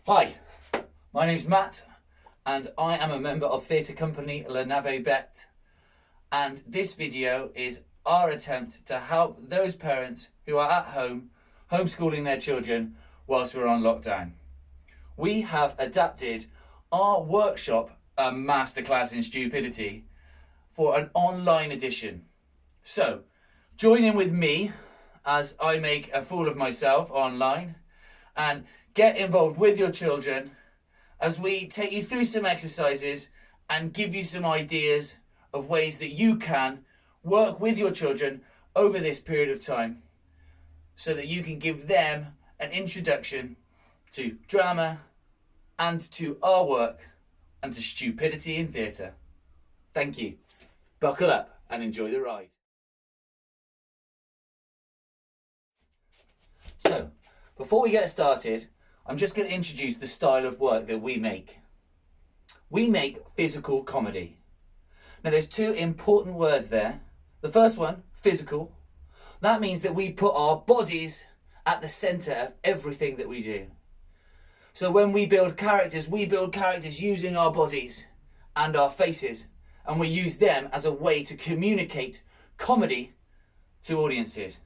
Hi, my name's Matt and I am a member of theatre company Navet Bete, and this video is our attempt to help those parents who are at home homeschooling their children whilst we're on lockdown. We have adapted our workshop, a Masterclass in Stupidity, for an online edition. So join in with me as I make a fool of myself online and get involved with your children as we take you through some exercises and give you some ideas of ways that you can work with your children over this period of time so that you can give them an introduction to drama and to our work and to stupidity in theatre. Thank you. Buckle up and enjoy the ride. So, before we get started, I'm just going to introduce the style of work that we make. We make physical comedy. Now there's two important words there. The first one, physical. That means that we put our bodies at the centre of everything that we do. So when we build characters using our bodies and our faces, and we use them as a way to communicate comedy to audiences.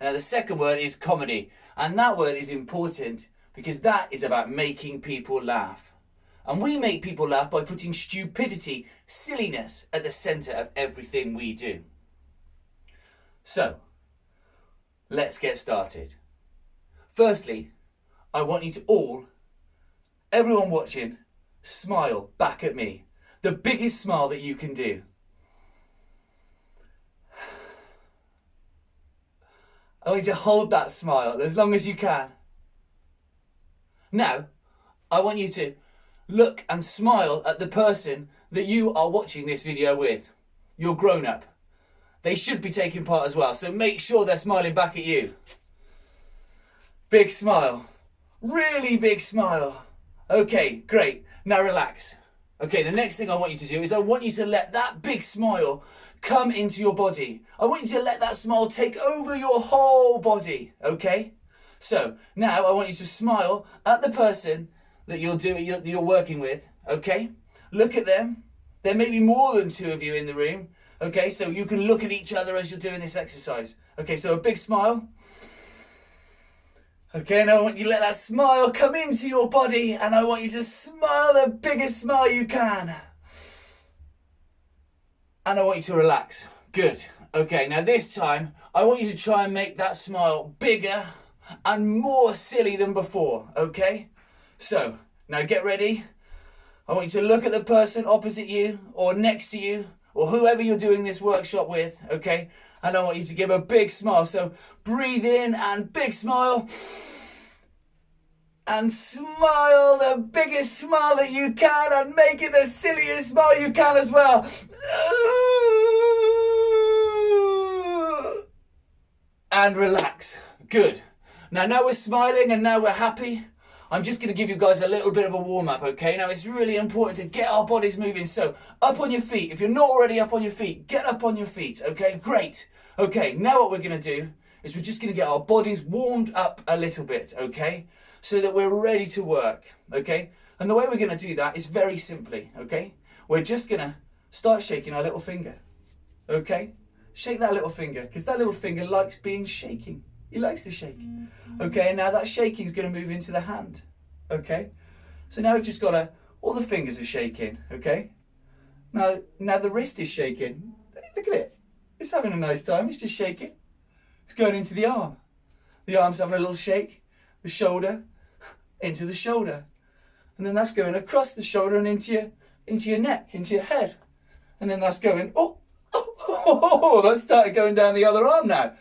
Now the second word is comedy, and that word is important because that is about making people laugh. And we make people laugh by putting stupidity, silliness at the centre of everything we do. So, let's get started. Firstly, I want you to all, everyone watching, smile back at me. The biggest smile that you can do. I want you to hold that smile as long as you can. Now, I want you to look and smile at the person that you are watching this video with. Your grown-up. They should be taking part as well, so make sure they're smiling back at you. Big smile. Really big smile. Okay, great. Now relax. Okay, the next thing I want you to do is I want you to let that big smile come into your body. I want you to let that smile take over your whole body, okay? So, now I want you to smile at the person that you're working with, okay? Look at them. There may be more than two of you in the room, okay? So you can look at each other as you're doing this exercise. Okay, so a big smile. Okay, now I want you to let that smile come into your body, and I want you to smile the biggest smile you can. And I want you to relax. Good. Okay, now this time, I want you to try and make that smile bigger and more silly than before, okay? So, now get ready. I want you to look at the person opposite you, or next to you, or whoever you're doing this workshop with, okay? And I want you to give a big smile. So, breathe in and big smile. And smile the biggest smile that you can, and make it the silliest smile you can as well. And relax. Good. Now we're smiling and now we're happy. I'm just going to give you guys a little bit of a warm-up, okay? Now it's really important to get our bodies moving. So up on your feet. If you're not already up on your feet, get up on your feet, okay? Great. Okay, now what we're going to do is we're just going to get our bodies warmed up a little bit, okay? So that we're ready to work, okay? And the way we're going to do that is very simply, okay? We're just going to start shaking our little finger, okay? Shake that little finger, because that little finger likes being shaking. He likes to shake. Okay, and now that shaking is going to move into the hand, okay? So now we've just got all the fingers are shaking, okay? Now the wrist is shaking. Look at it. It's having a nice time. It's just shaking. It's going into the arm. The arm's having a little shake. The shoulder, into the shoulder. And then that's going across the shoulder and into your neck, into your head. And then that's going, that's started going down the other arm now.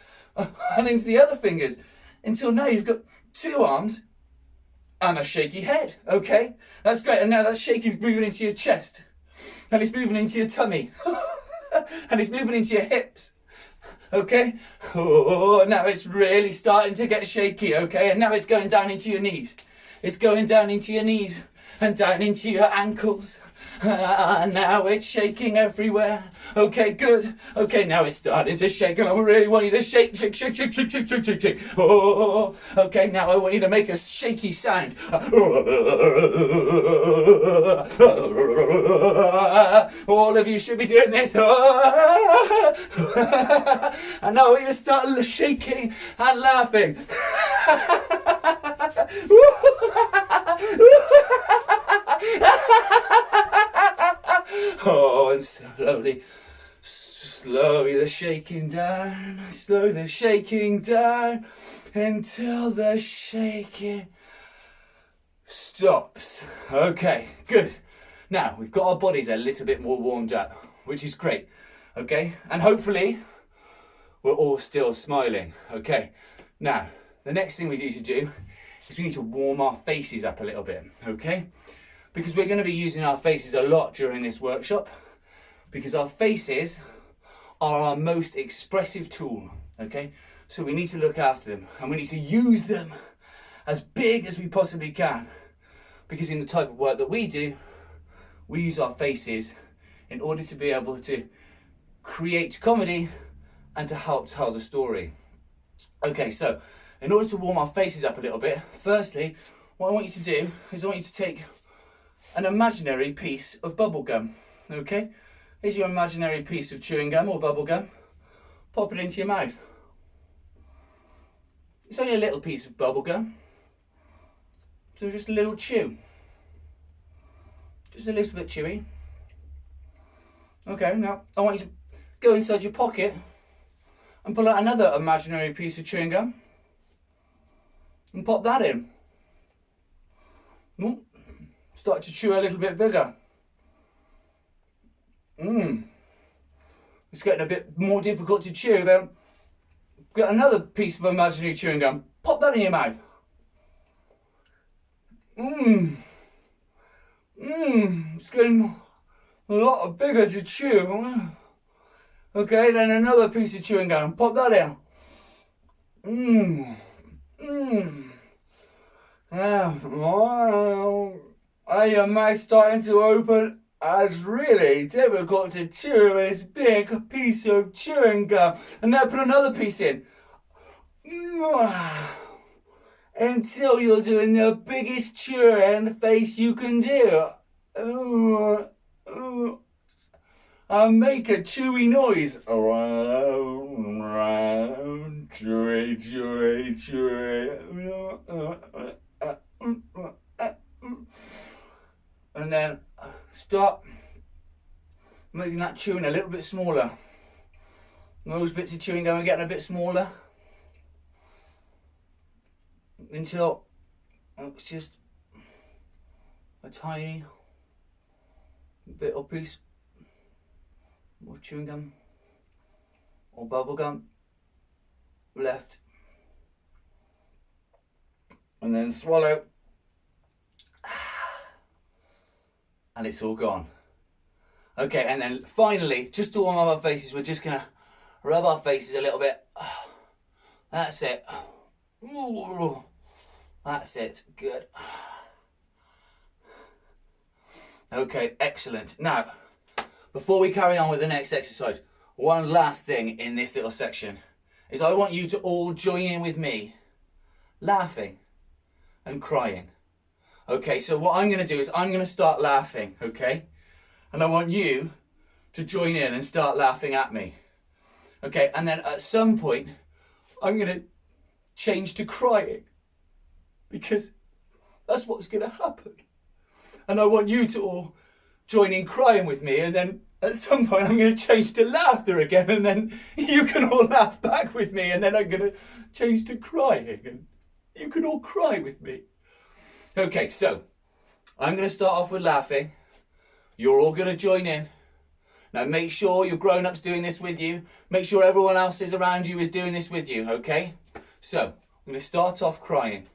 And into the other fingers. Until now you've got two arms and a shaky head, okay? That's great. And now that shaking's moving into your chest. And it's moving into your tummy. And it's moving into your hips. Okay? Oh, now it's really starting to get shaky, okay? And now it's going down into your knees. It's going down into your knees and down into your ankles Now it's shaking everywhere. Okay, good. Okay, now it's starting to shake, and I really want you to shake, shake, shake, shake, shake, shake, shake, shake, shake. Oh, okay, now I want you to make a shaky sound. All of you should be doing this. And now I want you to start shaking and laughing. Oh, and slowly the shaking down, slowly the shaking down, until the shaking stops. Okay, good. Now, we've got our bodies a little bit more warmed up, which is great, okay? And hopefully, we're all still smiling, okay? Now, the next thing we need to do is we need to warm our faces up a little bit, okay? Because we're going to be using our faces a lot during this workshop, because our faces are our most expressive tool, okay? So we need to look after them, and we need to use them as big as we possibly can, because in the type of work that we do, we use our faces in order to be able to create comedy and to help tell the story. Okay, so in order to warm our faces up a little bit, firstly, what I want you to do is I want you to take an imaginary piece of bubble gum, okay? Here's your imaginary piece of chewing gum or bubble gum. Pop it into your mouth. It's only a little piece of bubble gum, so just a little chew. Just a little bit chewy. Okay, now I want you to go inside your pocket and pull out another imaginary piece of chewing gum and pop that in. Start to chew a little bit bigger. It's getting a bit more difficult to chew. Then get another piece of imaginary chewing gum. Pop that in your mouth. It's getting a lot bigger to chew. Okay, then another piece of chewing gum. Pop that in. Your mouth starting to open. It's really difficult to chew this big piece of chewing gum. And now put another piece in. Until you're doing the biggest chewing face you can do. And make a chewy noise. Chewy, chewy, chewy. And then start making that chewing a little bit smaller. Those bits of chewing gum are getting a bit smaller until it's just a tiny little piece of chewing gum or bubble gum left. And then swallow. And it's all gone. Okay, and then finally, just to warm up our faces, we're just gonna rub our faces a little bit. That's it. That's it. Good. Okay, excellent. Now, before we carry on with the next exercise, one last thing in this little section is I want you to all join in with me, laughing and crying. Okay, so what I'm going to do is I'm going to start laughing, okay? And I want you to join in and start laughing at me. Okay, and then at some point, I'm going to change to crying. Because that's what's going to happen. And I want you to all join in crying with me. And then at some point, I'm going to change to laughter again. And then you can all laugh back with me. And then I'm going to change to crying. And you can all cry with me. Okay, so I'm going to start off with laughing. You're all going to join in. Now make sure your grown-ups doing this with you. Make sure everyone else is around you is doing this with you, okay? So, I'm going to start off crying.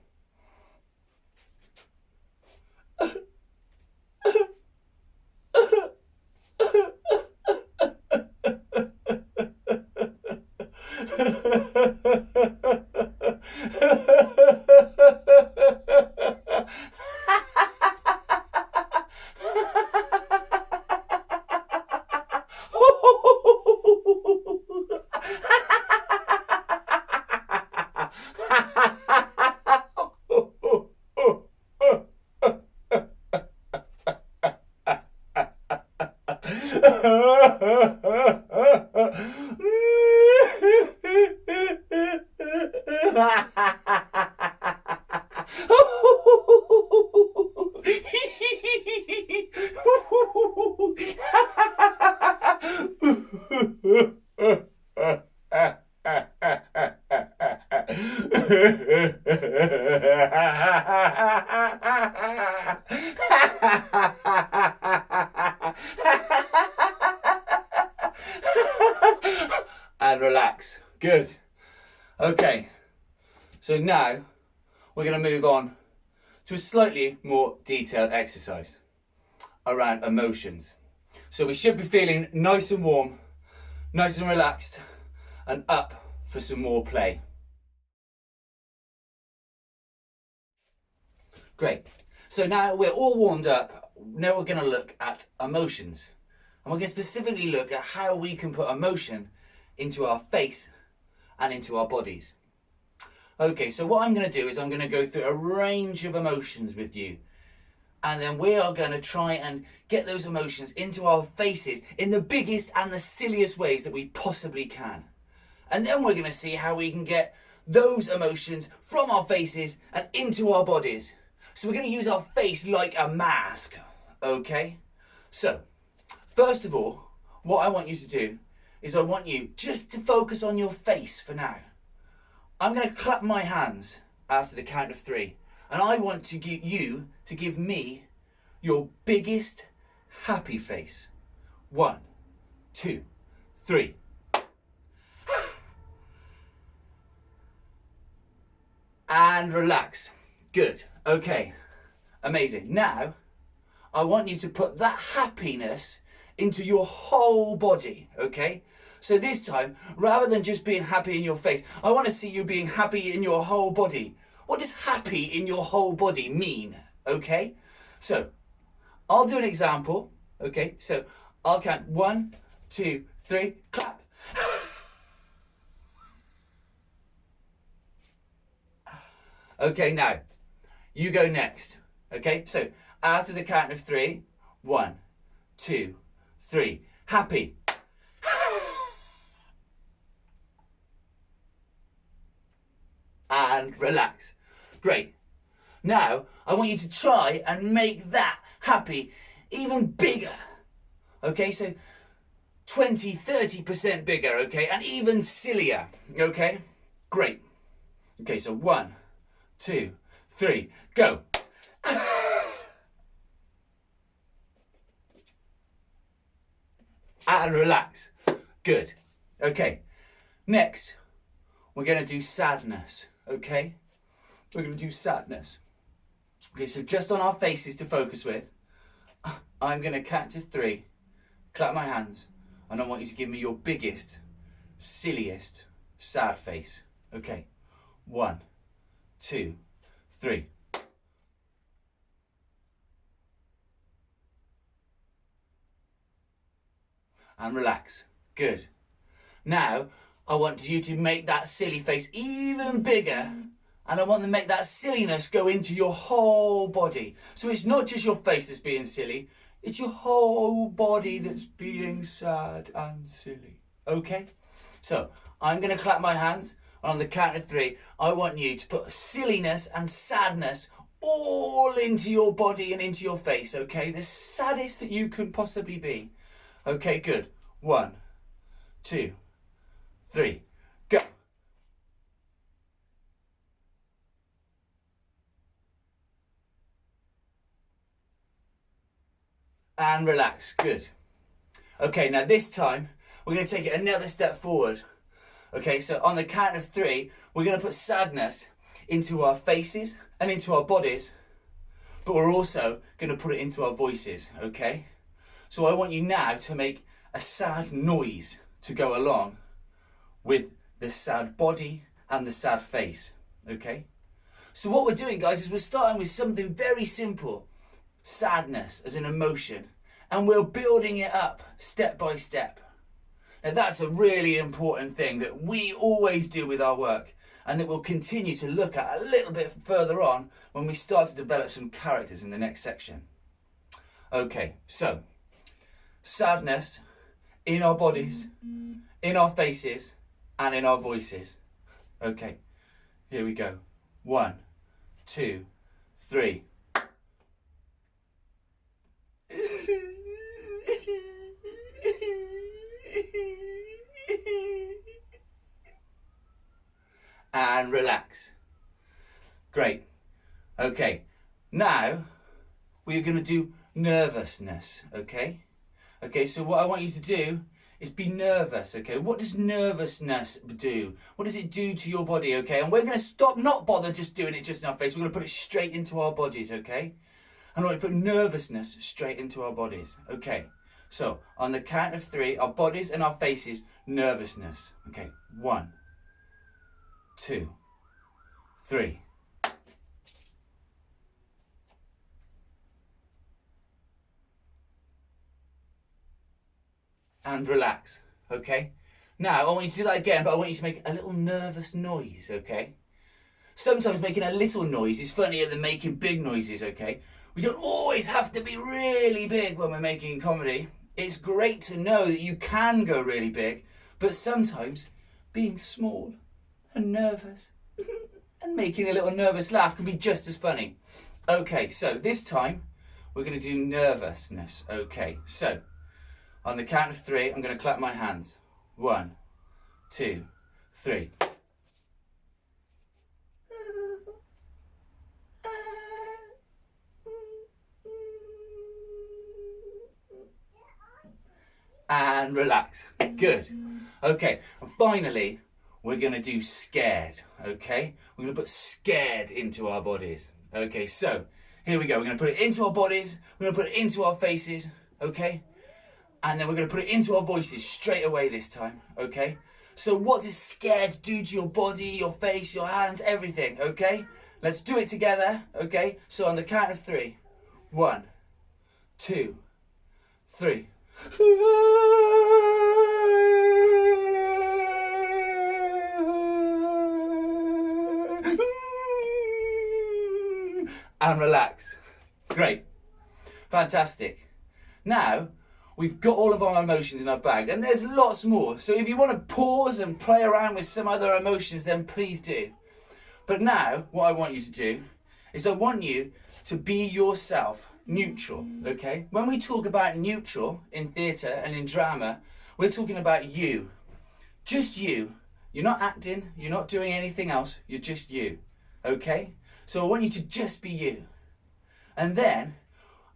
And relax. Good. Okay, so now we're going to move on to a slightly more detailed exercise around emotions. So we should be feeling nice and warm, nice and relaxed, and up for some more play. Great. So now we're all warmed up. Now we're going to look at emotions. And we're going to specifically look at how we can put emotion into our face and into our bodies. Okay, so what I'm going to do is I'm going to go through a range of emotions with you. And then we are going to try and get those emotions into our faces in the biggest and the silliest ways that we possibly can. And then we're going to see how we can get those emotions from our faces and into our bodies. So we're going to use our face like a mask. Okay? So, first of all, what I want you to do is I want you just to focus on your face for now. I'm going to clap my hands after the count of 3. And I want to get you to give me your biggest happy face. 1, 2, 3. And relax. Good. Okay. Amazing. Now, I want you to put that happiness into your whole body. Okay? So this time, rather than just being happy in your face, I want to see you being happy in your whole body. What does happy in your whole body mean? Okay? So, I'll do an example. Okay? So, I'll count 1, 2, 3, clap. Okay, now, you go next. Okay? So, after the count of 3, 1, 2, 3, happy. And relax. Great. Now, I want you to try and make that happy even bigger. Okay, so 20, 30% bigger, okay, and even sillier, okay? Great. Okay, so 1, 2, 3, go. And relax. Good. Okay, next, we're going to do sadness, okay? We're going to do sadness. Okay, so just on our faces to focus with, I'm going to count to 3, clap my hands, and I want you to give me your biggest, silliest, sad face. Okay, 1, 2, 3. And relax. Good. Now, I want you to make that silly face even bigger, and I want to make that silliness go into your whole body. So it's not just your face that's being silly, it's your whole body that's being sad and silly. Okay? So, I'm going to clap my hands, and on the count of 3, I want you to put silliness and sadness all into your body and into your face, okay? The saddest that you can possibly be. Okay, good. 1, 2, 3, go. And relax. Good. Okay, now this time, we're going to take it another step forward. Okay, so on the count of 3, we're going to put sadness into our faces and into our bodies, but we're also going to put it into our voices, okay? So I want you now to make a sad noise to go along with the sad body and the sad face, okay? So what we're doing, guys, is we're starting with something very simple. Sadness as an emotion, and we're building it up step by step. Now that's a really important thing that we always do with our work, and that we'll continue to look at a little bit further on when we start to develop some characters in the next section. Okay, so sadness in our bodies, in our faces, and in our voices. Okay, here we go. 1, 2, 3. And relax. Great. Okay, now we're going to do nervousness, okay? Okay, so what I want you to do is be nervous, okay? What does nervousness do? What does it do to your body, okay? And we're going to stop, not bother just doing it just in our face. We're going to put it straight into our bodies, okay? And I want to put nervousness straight into our bodies, okay? So, on the count of 3, our bodies and our faces, nervousness. Okay, 1, 2, 3. And relax, okay? Now, I want you to do that again, but I want you to make a little nervous noise, okay? Sometimes making a little noise is funnier than making big noises, okay? We don't always have to be really big when we're making comedy. It's great to know that you can go really big, but sometimes being small and nervous and making a little nervous laugh can be just as funny. Okay, so this time we're going to do nervousness, okay? So, on the count of 3, I'm going to clap my hands. 1, 2, 3. And relax. Good. Okay, and finally, we're going to do scared, okay? We're going to put scared into our bodies. Okay, so here we go. We're going to put it into our bodies. We're going to put it into our faces, okay? And then we're going to put it into our voices straight away this time, okay? So what does scared do to your body, your face, your hands, everything, okay? Let's do it together, okay? So on the count of 3. 1, 2, 3. And relax. Great. Fantastic. Now, we've got all of our emotions in our bag, and there's lots more. So if you want to pause and play around with some other emotions, then please do. But now, what I want you to do is I want you to be yourself, neutral, okay? When we talk about neutral in theatre and in drama, we're talking about you. Just you. You're not acting, you're not doing anything else, you're just you, okay? So I want you to just be you. And then,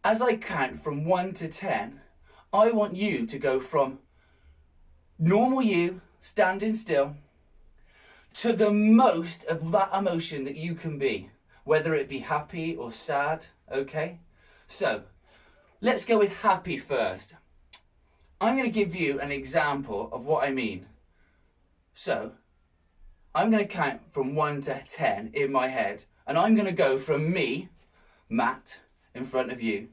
as I count from 1 to 10, I want you to go from normal you, standing still, to the most of that emotion that you can be, whether it be happy or sad, okay? So, let's go with happy first. I'm going to give you an example of what I mean. So, I'm going to count from 1 to 10 in my head, and I'm going to go from me, Matt, in front of you,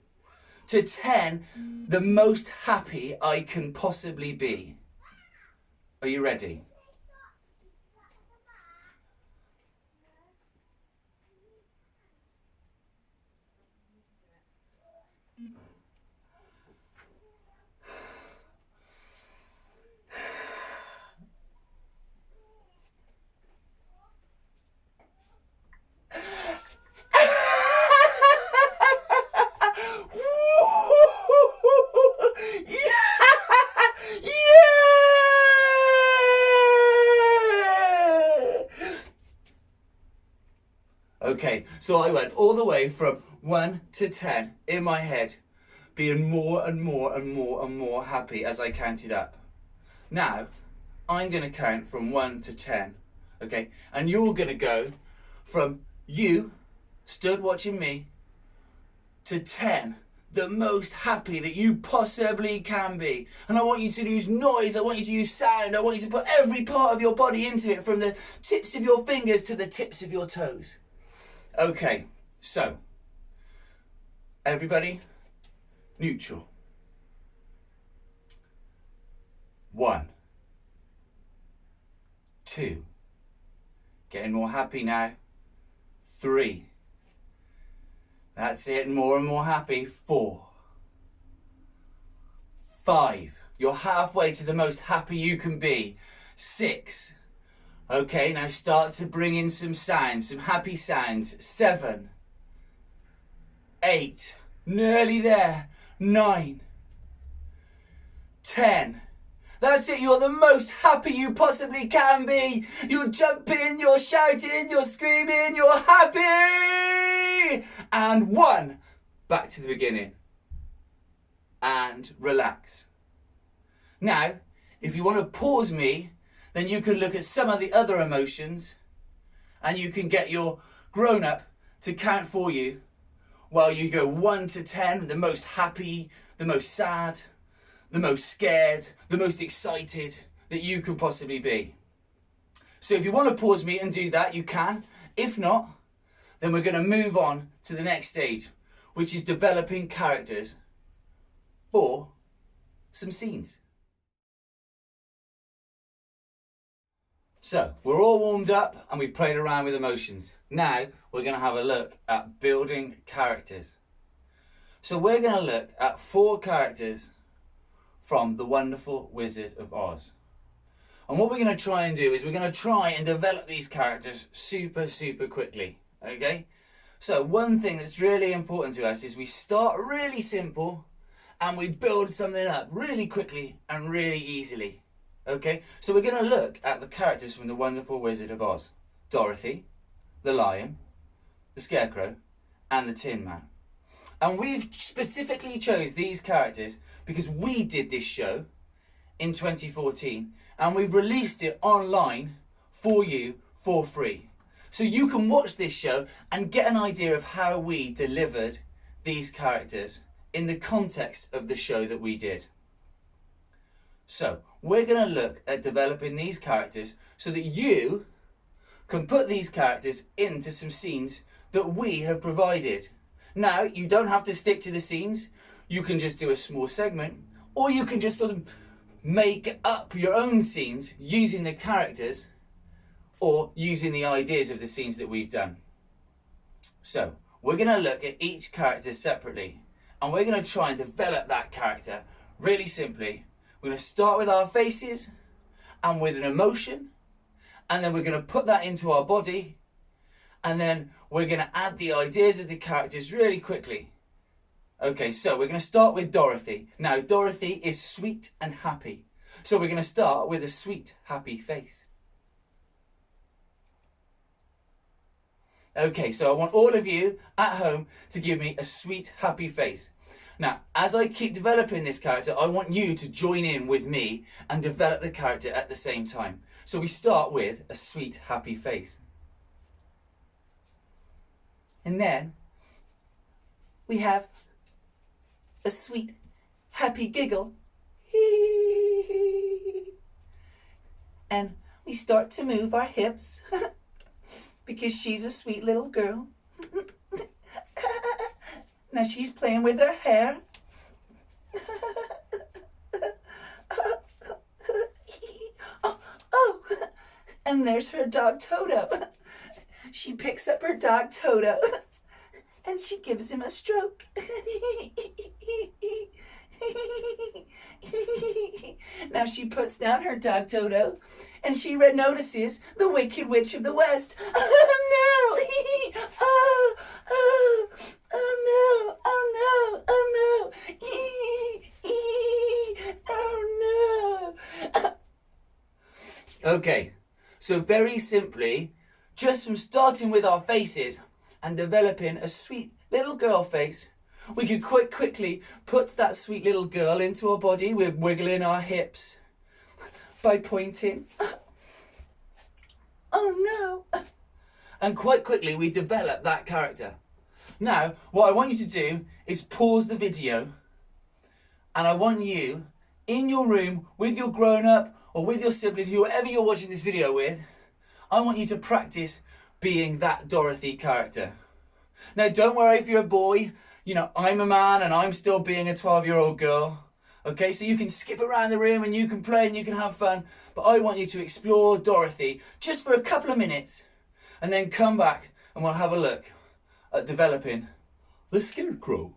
to 10, the most happy I can possibly be. Are you ready? Okay, so I went all the way from 1 to 10 in my head, being more and more and more and more happy as I counted up. Now, I'm going to count from 1 to 10, okay? And you're going to go from you, stood watching me, to 10, the most happy that you possibly can be. And I want you to use noise, I want you to use sound, I want you to put every part of your body into it, from the tips of your fingers to the tips of your toes. Okay, so, everybody, neutral. 1, 2, Getting more happy now. 3. That's it, more and more happy. 4. 5. You're halfway to the most happy you can be. 6. Okay, now start to bring in some sounds, some happy sounds. 7. 8. Nearly there. 9. 10. That's it, you're the most happy you possibly can be. You're jumping, you're shouting, you're screaming, you're happy. And 1. Back to the beginning. And relax. Now, if you want to pause me, then you can look at some of the other emotions and you can get your grown-up to count for you while you go 1 to 10, the most happy, the most sad, the most scared, the most excited that you can possibly be. So if you want to pause me and do that, you can. If not, then we're going to move on to the next stage, which is developing characters for some scenes. So we're all warmed up and we've played around with emotions. Now we're going to have a look at building characters. So we're going to look at 4 characters from The Wonderful Wizard of Oz. And what we're going to try and do is we're going to try and develop these characters super quickly. Okay? So one thing that's really important to us is we start really simple and we build something up really quickly and really easily. Okay? So we're going to look at the characters from The Wonderful Wizard of Oz. Dorothy, the Lion, the Scarecrow, and the Tin Man. And we've specifically chose these characters because we did this show in 2014 and we've released it online for you for free. So you can watch this show and get an idea of how we delivered these characters in the context of the show that we did. So we're going to look at developing these characters so that you can put these characters into some scenes that we have provided. Now, you don't have to stick to the scenes. You can just do a small segment, or you can just sort of make up your own scenes using the characters or using the ideas of the scenes that we've done. So, we're going to look at each character separately, and we're going to try and develop that character really simply. We're going to start with our faces and with an emotion, and then we're going to put that into our body, and then we're going to add the ideas of the characters really quickly. Okay, so we're going to start with Dorothy. Now, Dorothy is sweet and happy. So we're going to start with a sweet, happy face. Okay, so I want all of you at home to give me a sweet, happy face. Now, as I keep developing this character, I want you to join in with me and develop the character at the same time. So we start with a sweet, happy face. And then we have a sweet, happy giggle. And we start to move our hips because she's a sweet little girl. Now she's playing with her hair. Oh, and there's her dog Toto. She picks up her dog Toto and she gives him a stroke. Now she puts down her dog Toto and she notices the Wicked Witch of the West. Oh no! Oh, oh, oh no! Oh no! Oh no! Oh no! Okay, so very simply, just from starting with our faces and developing a sweet little girl face, we could quite quickly put that sweet little girl into our body. We're wiggling our hips by pointing. Oh no! And quite quickly we develop that character. Now, what I want you to do is pause the video, and I want you in your room with your grown-up or with your siblings, whoever you're watching this video with, I want you to practice being that Dorothy character. Now, don't worry if you're a boy. You know, I'm a man and I'm still being a 12-year-old girl. Okay, so you can skip around the room and you can play and you can have fun. But I want you to explore Dorothy just for a couple of minutes and then come back and we'll have a look at developing the scarecrow.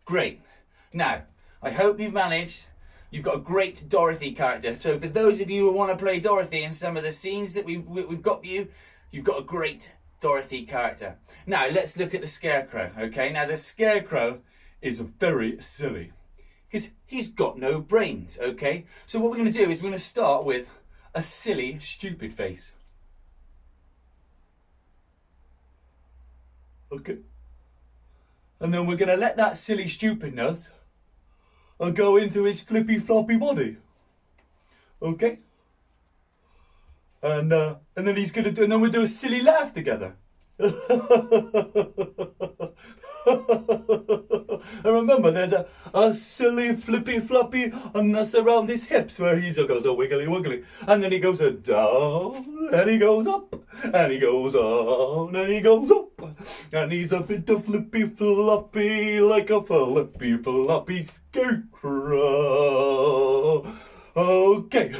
Great. Now, I hope you've managed. You've got a great Dorothy character. So for those of you who want to play Dorothy in some of the scenes that we've got for you, you've got a great Dorothy character. Now, let's look at the Scarecrow, okay? Now, the Scarecrow is very silly because he's got no brains, okay? So what we're going to do is we're going to start with a silly, stupid face. Okay? And then we're going to let that silly stupidness go into his flippy floppy body. Okay? And then he's going to do, and then we'll do a silly laugh together. And remember, there's a silly flippy floppy and that's around his hips where he goes wiggly wiggly. And then he goes down, and he goes up, and he goes down, and he goes up. And he's a bit of flippy floppy, like a flippy floppy scarecrow. Okay.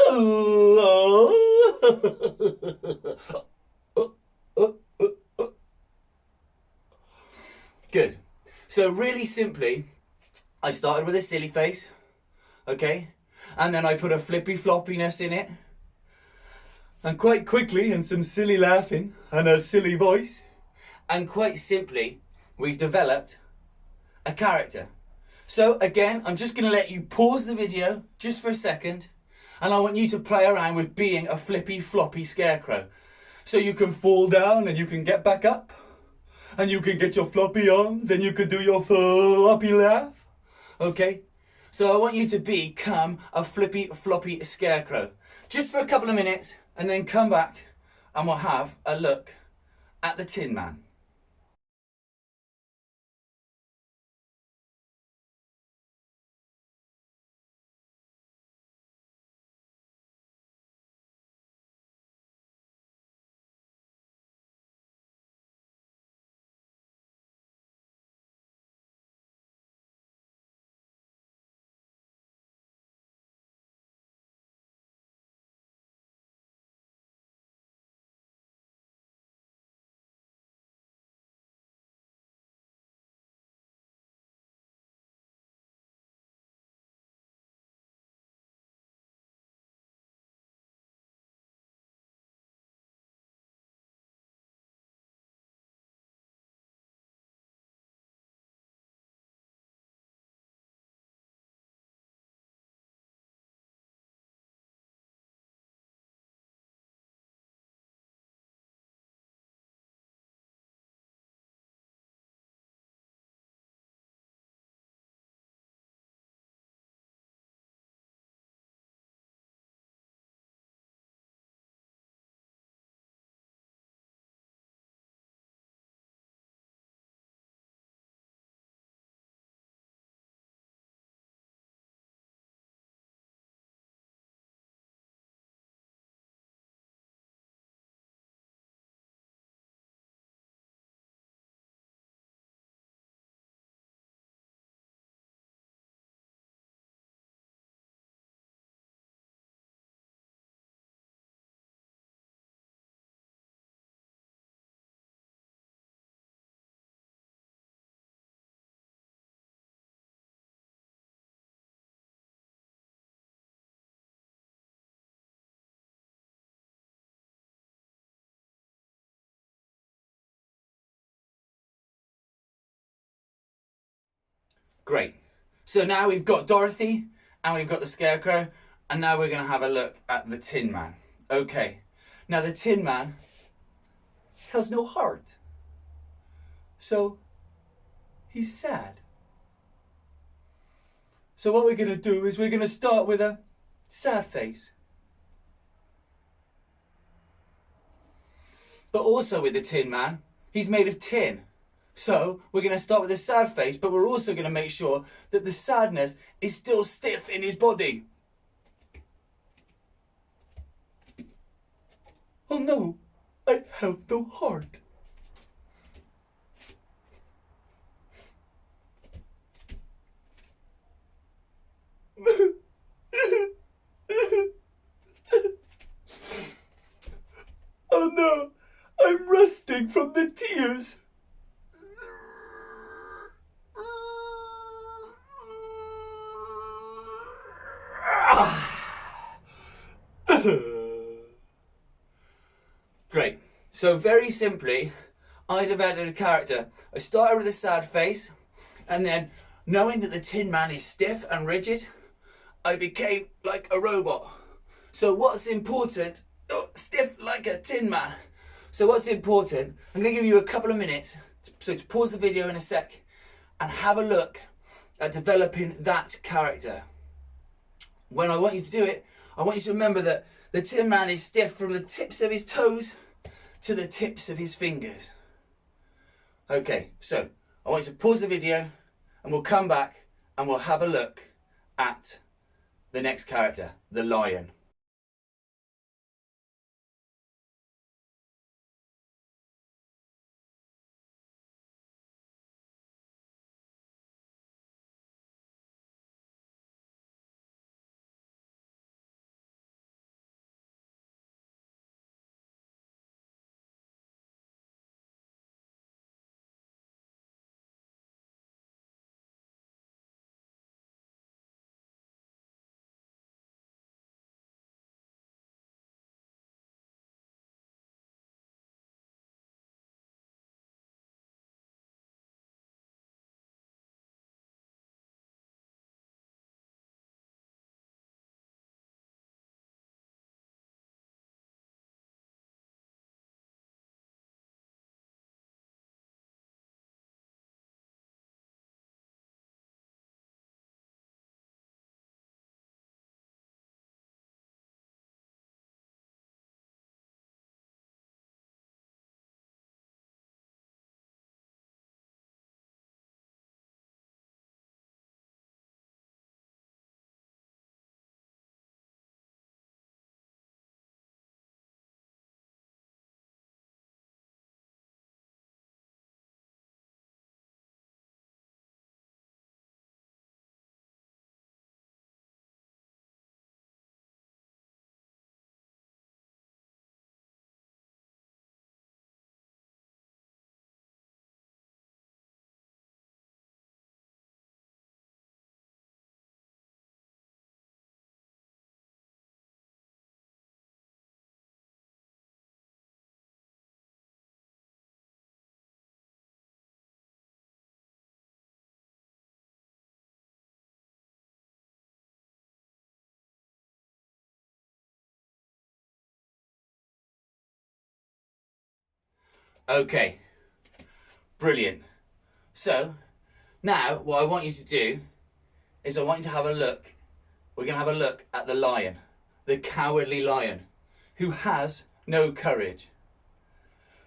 Hello. Good. So really simply, I started with a silly face, okay? And then I put a flippy floppiness in it. And quite quickly, and some silly laughing, and a silly voice. And quite simply, we've developed a character. So again, I'm just going to let you pause the video just for a second. And I want you to play around with being a flippy floppy scarecrow. So you can fall down and you can get back up. And you can get your floppy arms and you can do your floppy laugh. Okay? So I want you to become a flippy floppy scarecrow. Just for a couple of minutes and then come back and we'll have a look at the Tin Man. Great. So now we've got Dorothy and we've got the Scarecrow, and now we're going to have a look at the Tin Man. Okay. Now the Tin Man has no heart. So he's sad. So what we're going to do is we're going to start with a sad face. But also with the Tin Man, he's made of tin. So we're going to start with a sad face, but we're also going to make sure that the sadness is still stiff in his body. Oh no, I have no heart. Oh no, I'm rusting from the tears. Great. So very simply, I developed a character. I started with a sad face, and then knowing that the Tin Man is stiff and rigid, I became like a robot. So what's important? Oh, stiff like a Tin Man. So what's important? I'm going to give you a couple of minutes. So to pause the video in a sec and have a look at developing that character. When I want you to do it, I want you to remember that the Tin Man is stiff from the tips of his toes to the tips of his fingers. Okay, so I want you to pause the video and we'll come back and we'll have a look at the next character, the Lion. Okay, brilliant. So now what I want you to do is I want you to have a look. We're going to have a look at the lion, the cowardly lion, who has no courage.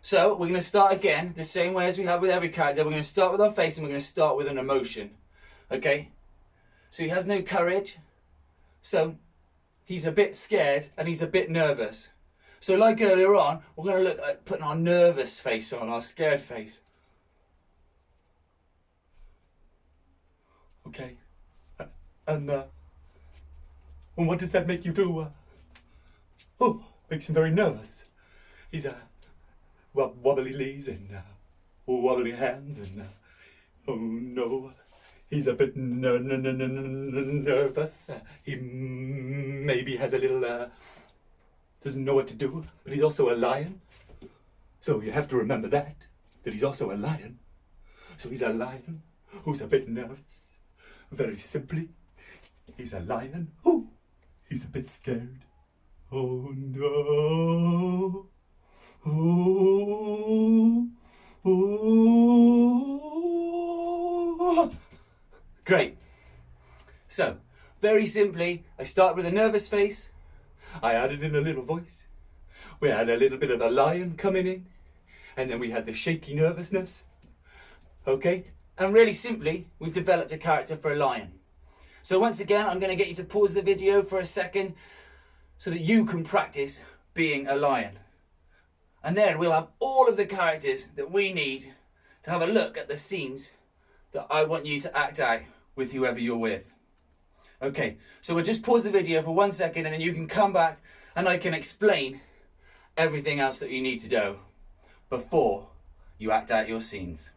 So we're going to start again the same way as we have with every character. We're going to start with our face and we're going to start with an emotion. Okay? So he has no courage. So he's a bit scared and he's a bit nervous. So like earlier on, we're going to look at putting our nervous face on, our scared face. Okay. And what does that make you do? Oh, makes him very nervous. He's wobbly knees and wobbly hands and oh no, he's a bit nervous. He maybe has a little doesn't know what to do, but he's also a lion. So you have to remember that he's also a lion. So he's a lion who's a bit nervous. Very simply, he's a lion. Oh, he's a bit scared. Oh no. Oh. Oh. Great. So, very simply, I start with a nervous face. I added in a little voice. We had a little bit of a lion coming in. And then we had the shaky nervousness. Okay? And really simply, we've developed a character for a lion. So once again, I'm going to get you to pause the video for a second so that you can practice being a lion. And then we'll have all of the characters that we need to have a look at the scenes that I want you to act out with whoever you're with. Okay, so we'll just pause the video for 1 second and then you can come back and I can explain everything else that you need to know before you act out your scenes.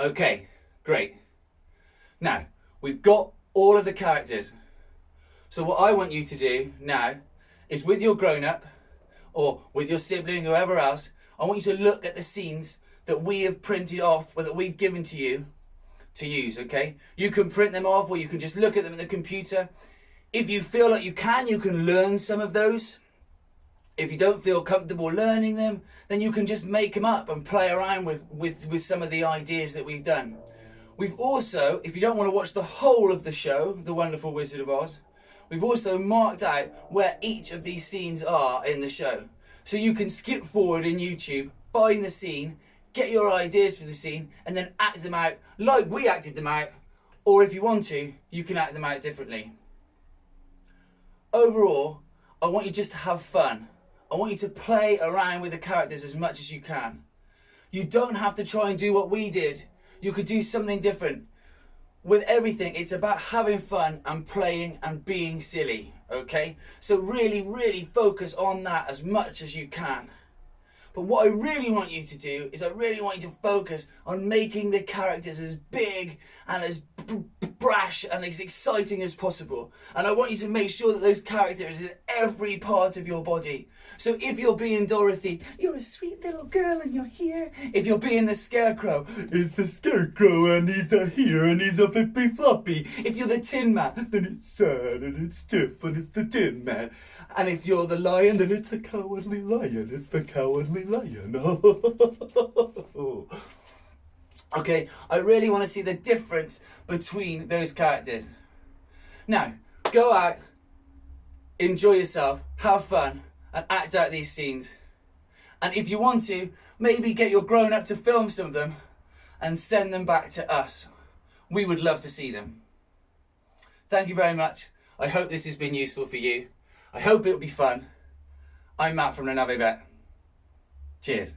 Okay, great. Now, we've got all of the characters. So what I want you to do now is with your grown-up or with your sibling, whoever else, I want you to look at the scenes that we have printed off or that we've given to you to use, okay? You can print them off or you can just look at them in the computer. If you feel like you can learn some of those. If you don't feel comfortable learning them, then you can just make them up and play around with some of the ideas that we've done. We've also, if you don't want to watch the whole of the show, The Wonderful Wizard of Oz, we've also marked out where each of these scenes are in the show. So you can skip forward in YouTube, find the scene, get your ideas for the scene, and then act them out like we acted them out, or if you want to, you can act them out differently. Overall, I want you just to have fun. I want you to play around with the characters as much as you can. You don't have to try and do what we did. You could do something different. With everything, it's about having fun and playing and being silly, okay? So really, really focus on that as much as you can. But what I really want you to do is I really want you to focus on making the characters as big and as brash and as exciting as possible. And I want you to make sure that those characters are in every part of your body. So if you're being Dorothy, you're a sweet little girl and you're here. If you're being the Scarecrow, It's the Scarecrow and he's here and he's a flippy floppy. if you're the Tin Man, Then it's sad and it's stiff and it's the Tin Man. and if you're the Lion, And it's the Cowardly Lion. It's the Cowardly Lion. okay, I really want to see the difference between those characters. Now, go out, enjoy yourself, have fun, and act out these scenes. And if you want to, maybe get your grown-up to film some of them and send them back to us. We would love to see them. Thank you very much. I hope this has been useful for you. I hope it'll be fun. I'm Matt from the Navet Bete. Cheers.